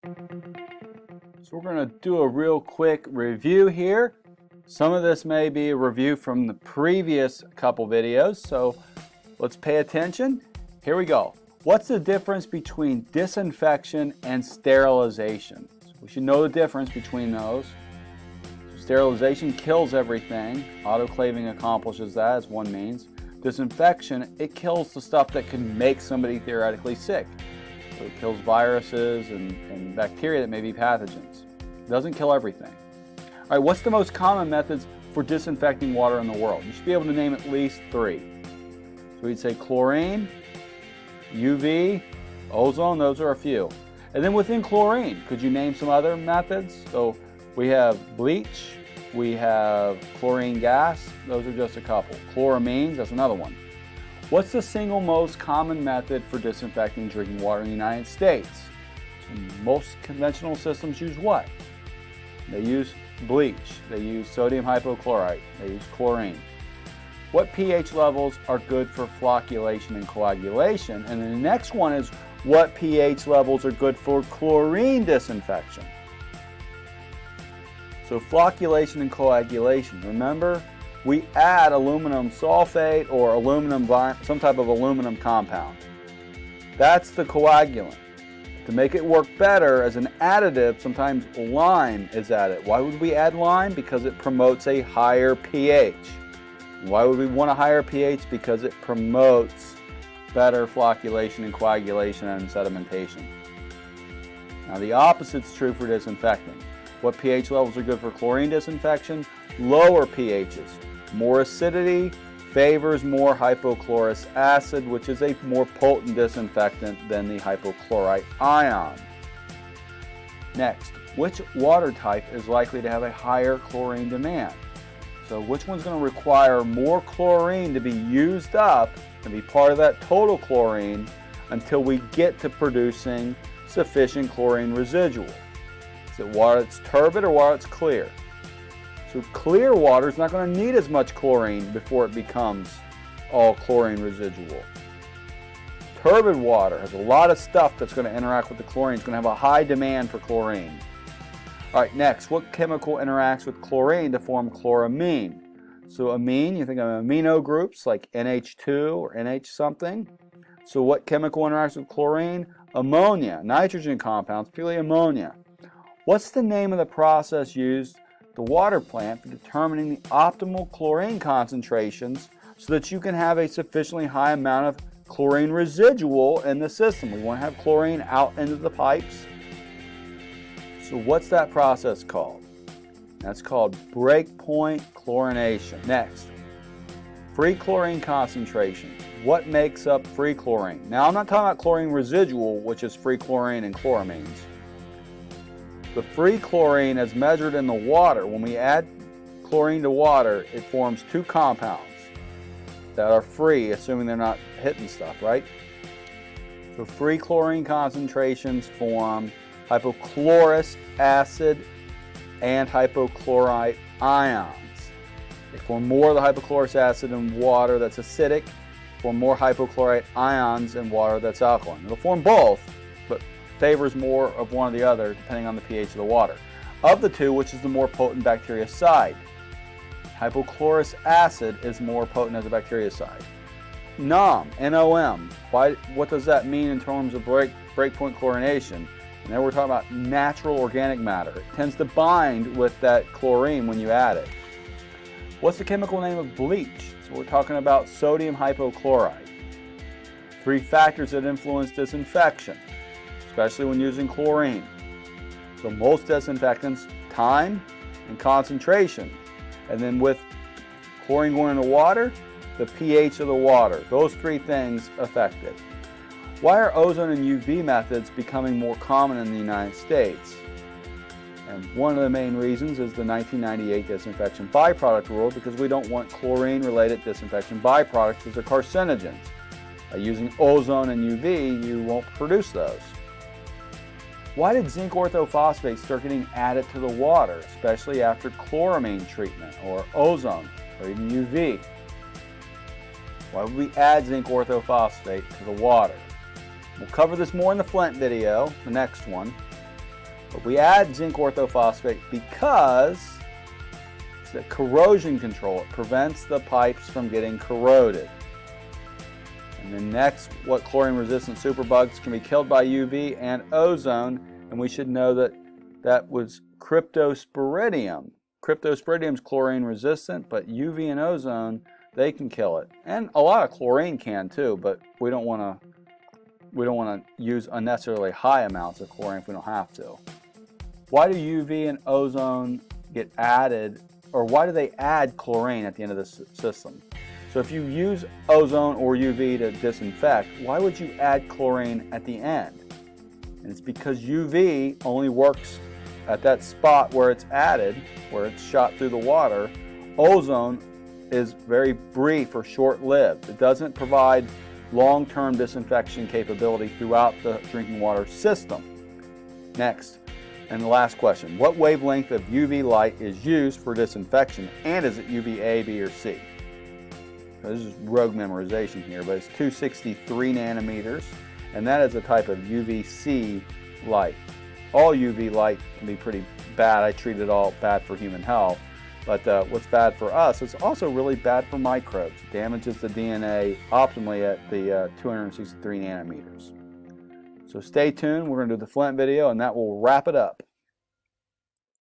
So we're going to do a real quick review here. Some of this may be a review from the previous couple videos, so let's pay attention. Here we go. What's the difference between disinfection and sterilization? So we should know the difference between those. So sterilization kills everything. Autoclaving accomplishes that as one means. Disinfection, it kills the stuff that can make somebody theoretically sick. So it kills viruses and bacteria that may be pathogens. It doesn't kill everything. All right, what's the most common methods for disinfecting water in the world? You should be able to name at least 3. So we'd say chlorine, UV, ozone, those are a few. And then within chlorine, could you name some other methods? So we have bleach, we have chlorine gas, those are just a couple. Chloramines, that's another one. What's the single most common method for disinfecting drinking water in the United States? So most conventional systems use what? They use bleach, they use sodium hypochlorite, they use chlorine. What pH levels are good for flocculation and coagulation? And then the next one is what pH levels are good for chlorine disinfection? So flocculation and coagulation, remember? We add aluminum sulfate or some type of aluminum compound. That's the coagulant. To make it work better as an additive, sometimes lime is added. Why would we add lime? Because it promotes a higher pH. Why would we want a higher pH? Because it promotes better flocculation and coagulation and sedimentation. Now the opposite's true for disinfecting. What pH levels are good for chlorine disinfection? Lower pHs. More acidity favors more hypochlorous acid, which is a more potent disinfectant than the hypochlorite ion. Next, which water type is likely to have a higher chlorine demand? So which one's going to require more chlorine to be used up and be part of that total chlorine until we get to producing sufficient chlorine residual? Is it water that's turbid or water that's clear? So clear water is not going to need as much chlorine before it becomes all chlorine residual. Turbid water has a lot of stuff that's going to interact with the chlorine. It's going to have a high demand for chlorine. All right, next, what chemical interacts with chlorine to form chloramine? So amine, you think of amino groups like NH2 or NH something. So what chemical interacts with chlorine? Ammonia, nitrogen compounds, particularly ammonia. What's the name of the process used the water plant for determining the optimal chlorine concentrations so that you can have a sufficiently high amount of chlorine residual in the system? We want to have chlorine out into the pipes. So what's that process called? That's called breakpoint chlorination. Next, free chlorine concentrations. What makes up free chlorine? Now I'm not talking about chlorine residual, which is free chlorine and chloramines. The free chlorine as measured in the water, when we add chlorine to water, it forms 2 compounds that are free, assuming they're not hitting stuff, right? So free chlorine concentrations form hypochlorous acid and hypochlorite ions. They form more of the hypochlorous acid in water that's acidic, form more hypochlorite ions in water that's alkaline. It'll form both, but favors more of one or the other depending on the pH of the water. Of the two, which is the more potent bactericide? Hypochlorous acid is more potent as a bactericide. NOM, N-O-M, what does that mean in terms of breakpoint chlorination? And then we're talking about natural organic matter. It tends to bind with that chlorine when you add it. What's the chemical name of bleach? So we're talking about sodium hypochlorite. 3 factors that influence disinfection, especially when using chlorine. So most disinfectants, time and concentration. And then with chlorine going into water, the pH of the water. Those 3 things affect it. Why are ozone and UV methods becoming more common in the United States? And one of the main reasons is the 1998 disinfection byproduct rule, because we don't want chlorine-related disinfection byproducts as they're carcinogens. By using ozone and UV, you won't produce those. Why did zinc orthophosphate start getting added to the water, especially after chloramine treatment or ozone or even UV? Why would we add zinc orthophosphate to the water? We'll cover this more in the Flint video, the next one. But we add zinc orthophosphate because it's a corrosion control. It prevents the pipes from getting corroded. And then next, what chlorine-resistant superbugs can be killed by UV and ozone, and we should know that that was Cryptosporidium. Cryptosporidium is chlorine-resistant, but UV and ozone, they can kill it. And a lot of chlorine can too, but we don't want to use unnecessarily high amounts of chlorine if we don't have to. Why do UV and ozone get added, or why do they add chlorine at the end of the system? So if you use ozone or UV to disinfect, why would you add chlorine at the end? And it's because UV only works at that spot where it's added, where it's shot through the water. Ozone is very brief or short-lived. It doesn't provide long-term disinfection capability throughout the drinking water system. Next, and the last question, what wavelength of UV light is used for disinfection, and is it UVA, B, or C? So this is rogue memorization here, but it's 263 nanometers, and that is a type of UVC light. All UV light can be pretty bad. I treat it all bad for human health, but what's bad for us, it's also really bad for microbes. It damages the DNA optimally at the 263 nanometers. So stay tuned, we're going to do the Flint video, and that will wrap it up.